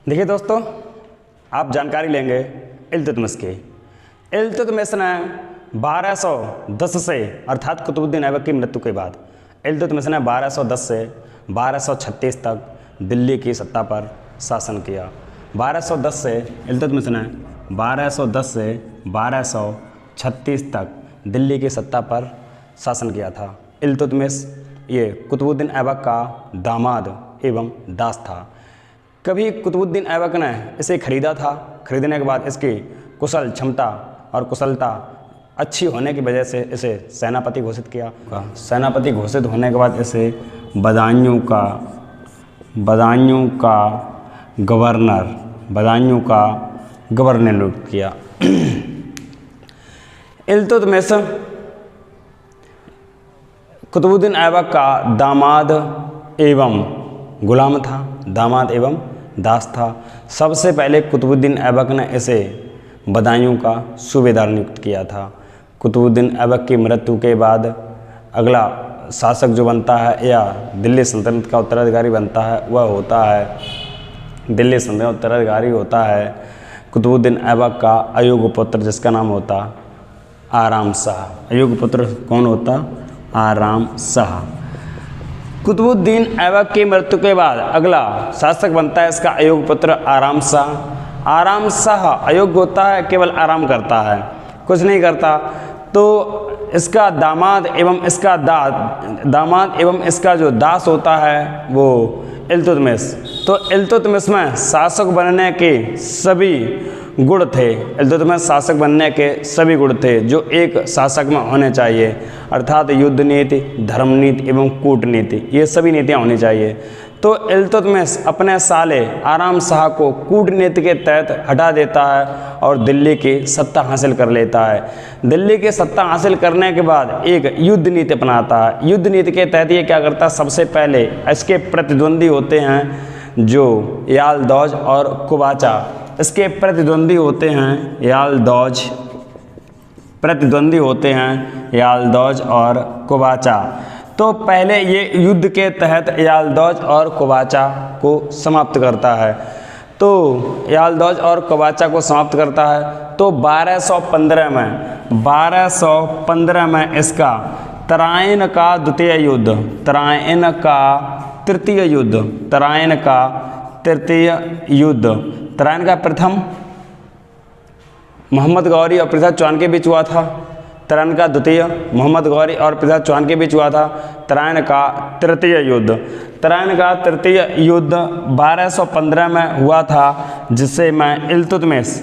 देखिए दोस्तों, आप जानकारी लेंगे इल्तुतमिश की। इल्तुतमिश ने 1210 से अर्थात कुतुबुद्दीन ऐबक की मृत्यु के बाद इल्तुतमिश ने 1210 से 1236 तक दिल्ली की सत्ता पर शासन किया। 1210 से इल्तुतमिश ने 1210 से 1236 तक दिल्ली की सत्ता पर शासन किया था। इल्तुतमिश ये कुतुबुद्दीन ऐबक का दामाद एवं दास था। कभी कुतुबुद्दीन ऐबक ने इसे खरीदा था। खरीदने के बाद इसकी कुशल क्षमता और कुशलता अच्छी होने की वजह से इसे सेनापति घोषित किया। सेनापति घोषित होने के बाद इसे बदायूं का गवर्नर नियुक्त किया। इल्तुतमिश कुतुबुद्दीन ऐबक का दामाद एवं गुलाम था, दामाद एवं दास था। सबसे पहले कुतुबुद्दीन ऐबक ने इसे बदायूं का सूबेदार नियुक्त किया था। कुतुबुद्दीन ऐबक की मृत्यु के बाद अगला शासक जो बनता है या दिल्ली सल्तनत का उत्तराधिकारी बनता है वह होता है दिल्ली सल्तनत उत्तराधिकारी होता है कुतुबुद्दीन ऐबक का अयोग्य पुत्र, जिसका नाम होता आराम शाह। अयोग्य पुत्र कौन होता? आराम शाह। कुतुबुद्दीन ऐबक की मृत्यु के बाद अगला शासक बनता है इसका अयोग्य पुत्र आराम शाह। आराम शाह अयोग्य होता है, केवल आराम करता है, कुछ नहीं करता। तो इसका दामाद एवं इसका जो दास होता है वो इल्तुतमिश। तो इल्तुतमिश में शासक बनने के सभी गुण थे। इल्तुतमिश शासक बनने के सभी गुण थे जो एक शासक में होने चाहिए, अर्थात युद्ध नीति, धर्म नीति एवं कूटनीति, ये सभी नीतियाँ होनी चाहिए। तो इल्तुतमिश अपने साले आराम शाह को कूटनीति के तहत हटा देता है और दिल्ली की सत्ता हासिल कर लेता है। दिल्ली की सत्ता हासिल करने के बाद एक युद्ध नीति अपनाता है। युद्ध नीति के तहत ये क्या करता है? सबसे पहले इसके प्रतिद्वंदी होते हैं जो यालदौज और कुबाचा। इसके प्रतिद्वंदी होते हैं यालदौज और कुबाचा। तो पहले ये युद्ध के तहत यालदौज और कुबाचा को समाप्त करता है। तो यालदौज और कुबाचा को समाप्त करता है। तो 1215 में इसका तराइन का तृतीय युद्ध, तराइन का प्रथम मोहम्मद गौरी और पृथ्वी चौहान के बीच हुआ था। तराइन का द्वितीय मोहम्मद गौरी और पृथ्वी चौहान के बीच हुआ था। तराइन का तृतीय युद्ध 1215 में हुआ था, जिसमें इल्तुतमिश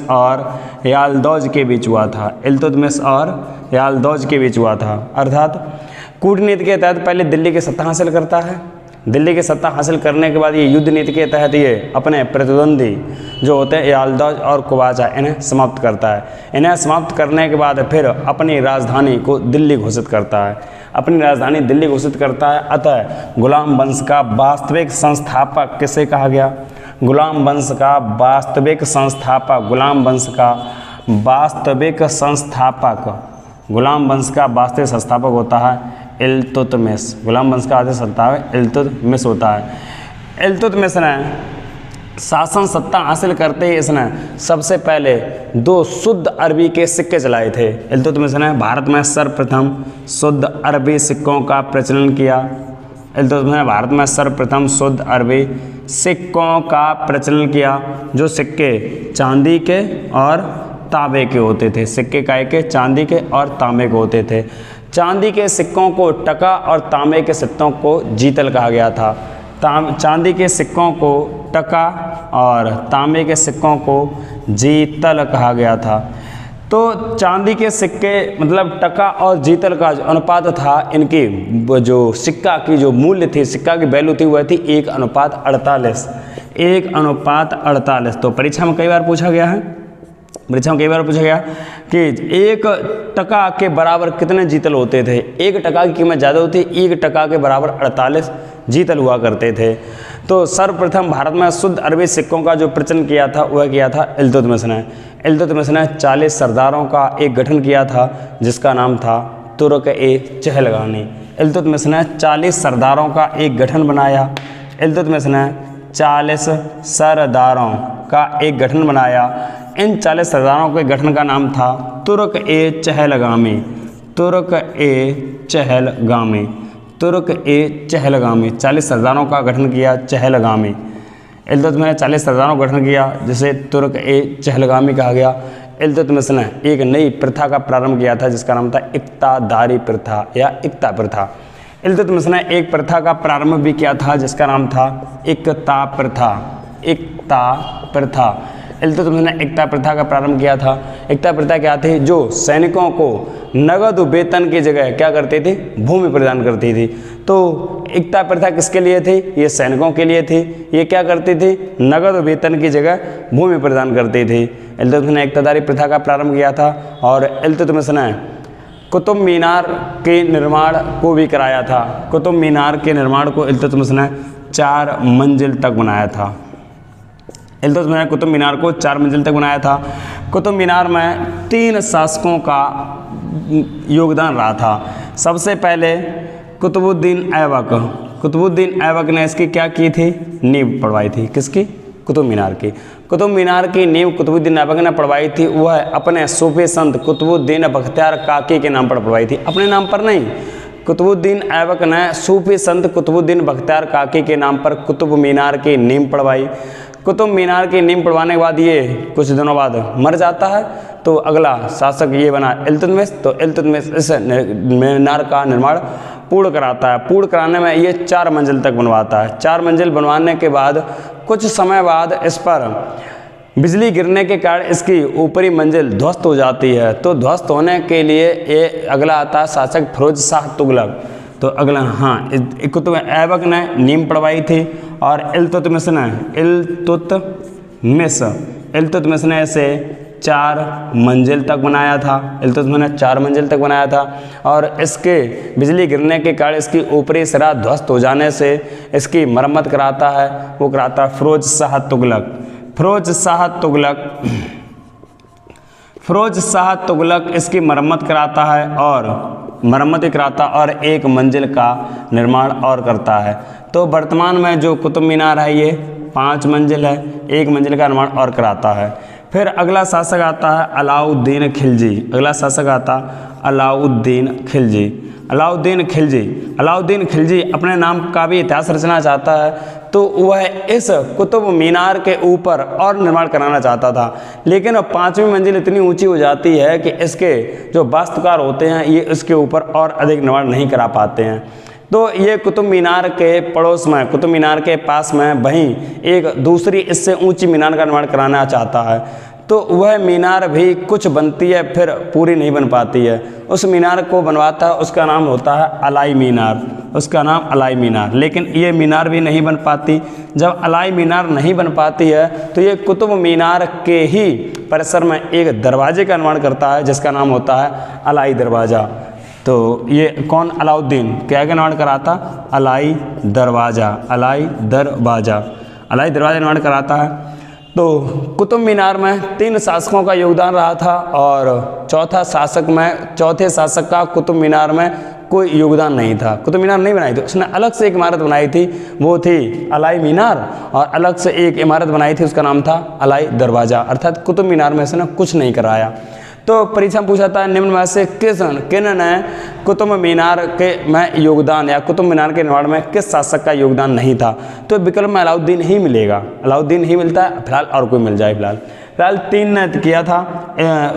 और यालदौज के बीच हुआ था। अर्थात कूटनीति के तहत पहले दिल्ली की सत्ता हासिल करता है। दिल्ली की सत्ता हासिल करने के बाद ये युद्ध नीति के तहत ये अपने प्रतिद्वंदी जो होते हैं यालदौज और कुबाचा, इन्हें समाप्त करता है। इन्हें समाप्त करने के बाद फिर अपनी राजधानी को दिल्ली घोषित करता है। अतः गुलाम वंश का वास्तविक संस्थापक किसे कहा गया? गुलाम वंश का वास्तविक संस्थापक होता है इल्तुतमिश। गुलाम वंश का आदेश संस्थापक इल्तुतमिश होता है। इल्तुतमिश ने शासन सत्ता हासिल करते ही इसने सबसे पहले 2 शुद्ध अरबी के सिक्के चलाए थे। इल्तुतमिश ने भारत में सर्वप्रथम शुद्ध अरबी सिक्कों का प्रचलन किया। जो सिक्के चांदी के और तांबे के होते थे। सिक्के काय के? चांदी के और तांबे के होते थे। चांदी के सिक्कों को टका और तांबे के सिक्कों को जीतल कहा गया था। चांदी के सिक्कों को टका और तांबे के सिक्कों को जीतल कहा गया था। तो चांदी के सिक्के मतलब टका और जीतल का जो अनुपात था, इनकी जो सिक्का की जो मूल्य थी, सिक्का की वैल्यू थी, वह थी 1:48। तो परीक्षा में कई बार पूछा गया कि 1 टका के बराबर कितने जीतल होते थे। 1 टका की कीमत ज़्यादा होती, 1 टका के बराबर 48 जीतल हुआ करते थे। तो सर्वप्रथम भारत में शुद्ध अरबी सिक्कों का जो प्रचलन किया था वह किया था इल्तुतमिश ने 40 सरदारों का एक गठन किया था, जिसका नाम था तुर्क-ए-चहलगानी। इल्तुतमिश ने 40 सरदारों का एक गठन बनाया। इल्तुतमिश ने 40 सरदारों का एक गठन बनाया। इन 40 सरदारों के गठन का नाम था तुर्क-ए-चहलगामी। तुर्क-ए-चहलगामी। तुर्क-ए-चहलगामी। 40 सरदारों का गठन किया चहलगामी। इल्तुतमिश ने 40 सरदारों का गठन किया जिसे तुर्क-ए-चहलगामी कहा गया। इल्तुतमिश ने एक नई प्रथा का प्रारंभ किया था जिसका नाम था इक्तादारी प्रथा या इक्ता प्रथा। इल्तुतमिश ने एक प्रथा का प्रारंभ भी किया था जिसका नाम था इक्ता प्रथा। इक्ता प्रथा। इल्तुतमिश ने इक्ता प्रथा का प्रारंभ किया था। इक्ता प्रथा क्या थी? जो सैनिकों को नगद वेतन की जगह क्या करती थी? भूमि प्रदान करती थी। तो इक्ता प्रथा किसके लिए थी? ये सैनिकों के लिए थी। ये क्या करती थी? नगद वेतन की जगह भूमि प्रदान करती थी। इल्तुतमिश ने इक्तादारी प्रथा का प्रारंभ किया था और इल्तुतमिश ने कुतुब मीनार के निर्माण को भी कराया था। कुतुब मीनार के निर्माण को इल्तुतमिश ने 4 मंजिल तक बनाया था। इल्तुतमिश ने कुतुब मीनार को 4 मंजिल तक बनाया था। कुतुब मीनार में 3 शासकों का योगदान रहा था। सबसे पहले कुतुबुद्दीन ऐबक। कुतुबुद्दीन ऐबक ने इसकी क्या की थी? नींव पड़वाई थी। किसकी? कुतुब मीनार की। कुतुब मीनार की नींव कुतुबुद्दीन ऐबक ने पड़वाई थी। वह अपने सूफी संत कुतुबुद्दीन बख्तियार काकी के नाम पर पड़वाई थी, अपने नाम पर नहीं। कुतुबुद्दीन ऐबक ने सूफी संत कुतुबुद्दीन बख्तियार काकी के नाम पर कुतुब मीनार की नींव पड़वाई। कुतुब मीनार की नींव पड़वाने के बाद ये कुछ दिनों बाद मर जाता है। तो अगला शासक ये बना इल्तुतमिश। तो इल्तुतमिश इस मीनार का निर्माण पूर्ण कराता है। पूर्ण कराने में ये 4 मंजिल तक बनवाता है। 4 मंजिल बनवाने के बाद कुछ समय बाद इस पर बिजली गिरने के कारण इसकी ऊपरी मंजिल ध्वस्त हो जाती है। तो ध्वस्त होने के लिए ये अगला आता है शासक फिरोज शाह तुगलक। तो अगला कुतुब ऐबक ने नींव पड़वाई थी और इल्तुतमिश ने इसे 4 मंजिल तक बनाया था। इल्तुतमिश ने 4 मंजिल तक बनाया था और इसके बिजली गिरने के कारण इसकी ऊपरी सिरा ध्वस्त हो जाने से इसकी मरम्मत कराता है। वो कराता है फिरोज शाह तुगलक। फिरोज शाह तुगलक इसकी मरम्मत कराता है और एक मंजिल का निर्माण और करता है। तो वर्तमान में जो कुतुब मीनार है ये 5 मंजिल है। 1 मंजिल का निर्माण और कराता है। फिर अगला शासक आता है अलाउद्दीन खिलजी। अलाउद्दीन खिलजी अपने नाम का भी इतिहास रचना चाहता है। तो वह इस कुतुब मीनार के ऊपर और निर्माण कराना चाहता था, लेकिन 5वीं मंजिल इतनी ऊंची हो जाती है कि इसके जो वास्तुकार होते हैं ये इसके ऊपर और अधिक निर्माण नहीं करा पाते हैं। तो ये कुतुब मीनार के पड़ोस में, कुतुब मीनार के पास में वहीं एक दूसरी इससे ऊंची मीनार का निर्माण कराना चाहता है। तो वह मीनार भी कुछ बनती है फिर पूरी नहीं बन पाती है। उस मीनार को बनवाता है, उसका नाम होता है अलाई मीनार। लेकिन ये मीनार भी नहीं बन पाती। जब अलाई मीनार नहीं बन पाती है तो ये कुतुब मीनार के ही परिसर में एक दरवाजे का निर्माण करता है जिसका नाम होता है अलाई दरवाज़ा। तो ये कौन? अलाउद्दीन क्या निर्माण कराता? अलाई दरवाज़ा निर्माण कराता है। तो कुतुब मीनार में 3 शासकों का योगदान रहा था और चौथे शासक का कुतुब मीनार में कोई योगदान नहीं था। कुतुब मीनार नहीं बनाई थी, उसने अलग से एक इमारत बनाई थी, वो थी अलाई मीनार। और अलग से एक इमारत बनाई थी, उसका नाम था अलाई दरवाज़ा। अर्थात कुतुब मीनार में इसने कुछ नहीं कराया। तो परीक्षा में पूछा था निम्न में से किन ने कुतुब मीनार के में योगदान या कुतुब मीनार के निर्माण में किस शासक का योगदान नहीं था? तो विकल्प में अलाउद्दीन ही मिलेगा। अलाउद्दीन ही मिलता है, फिलहाल और कोई मिल जाए। फिलहाल 3 ने किया था।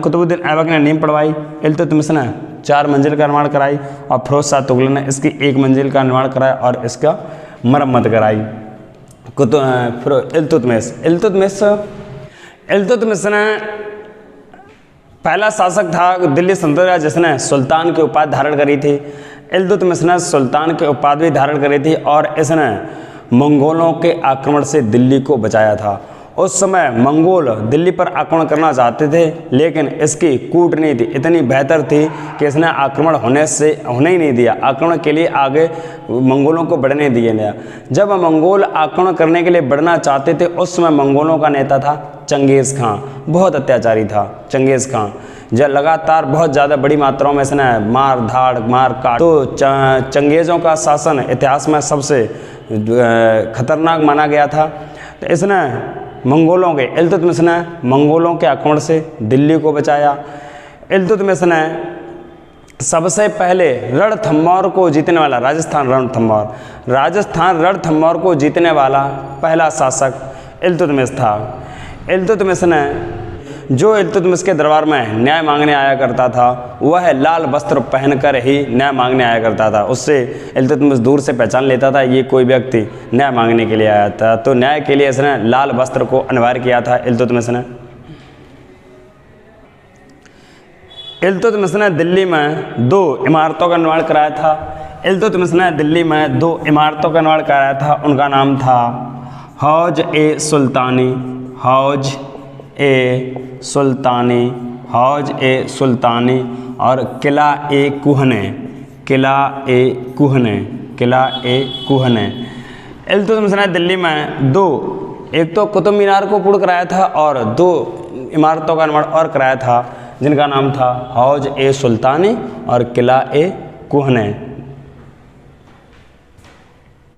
कुतुबुद्दीन ऐबक ने नींव पड़वाई, इल्तुतमिश ने 4 मंजिल का निर्माण कराई और फिरोज शाह तुगलक ने इसकी 1 मंजिल का निर्माण कराया और इसका मरम्मत कराई। इल्तुतमिश ने पहला शासक था दिल्ली सल्तनत का जिसने सुल्तान की उपाधि धारण करी थी। इल्तुतमिश ने सुल्तान की उपाधि धारण करी थी और इसने मंगोलों के आक्रमण से दिल्ली को बचाया था। उस समय मंगोल दिल्ली पर आक्रमण करना चाहते थे, लेकिन इसकी कूटनीति इतनी बेहतर थी कि इसने आक्रमण होने ही नहीं दिया। आक्रमण के लिए आगे मंगोलों को बढ़ने दिए नहीं। जब मंगोल आक्रमण करने के लिए बढ़ना चाहते थे उस समय मंगोलों का नेता था चंगेज़ खां। बहुत अत्याचारी था चंगेज़ खां। जब लगातार बहुत ज़्यादा बड़ी मात्राओं में इसने मार काट। तो चंगेज़ों का शासन इतिहास में सबसे खतरनाक माना गया था। तो इसने मंगोलों के, इल्तुतमिश ने मंगोलों के आक्रमण से दिल्ली को बचाया। इल्तुतमिश ने सबसे पहले रणथंभौर को जीतने वाला, राजस्थान रणथंभौर को जीतने वाला पहला शासक इल्तुतमिश था। इल्तुतमिश ने, जो इल्तुतमिश के दरबार में न्याय मांगने आया करता था वह लाल वस्त्र पहनकर ही न्याय मांगने आया करता था। उससे इल्तुतमिश दूर से पहचान लेता था ये कोई व्यक्ति न्याय मांगने के लिए आया था। तो न्याय के लिए इसने लाल वस्त्र को अनिवार्य किया था इल्तुतमिश ने। इल्तुतमिश ने दिल्ली में 2 इमारतों का निर्माण कराया था। इल्तुतमिश ने दिल्ली में 2 इमारतों का निर्माण कराया था। उनका नाम था हौज-ए-सुल्तानी, हौज-ए-सुल्तानी और किला-ए-कुहने। इल्तुतमिश ने दिल्ली में 2, एक तो कुतुब मीनार को पूर्ण कराया था और 2 इमारतों का निर्माण और कराया था जिनका नाम था हौज-ए-सुल्तानी और किला-ए-कुहने।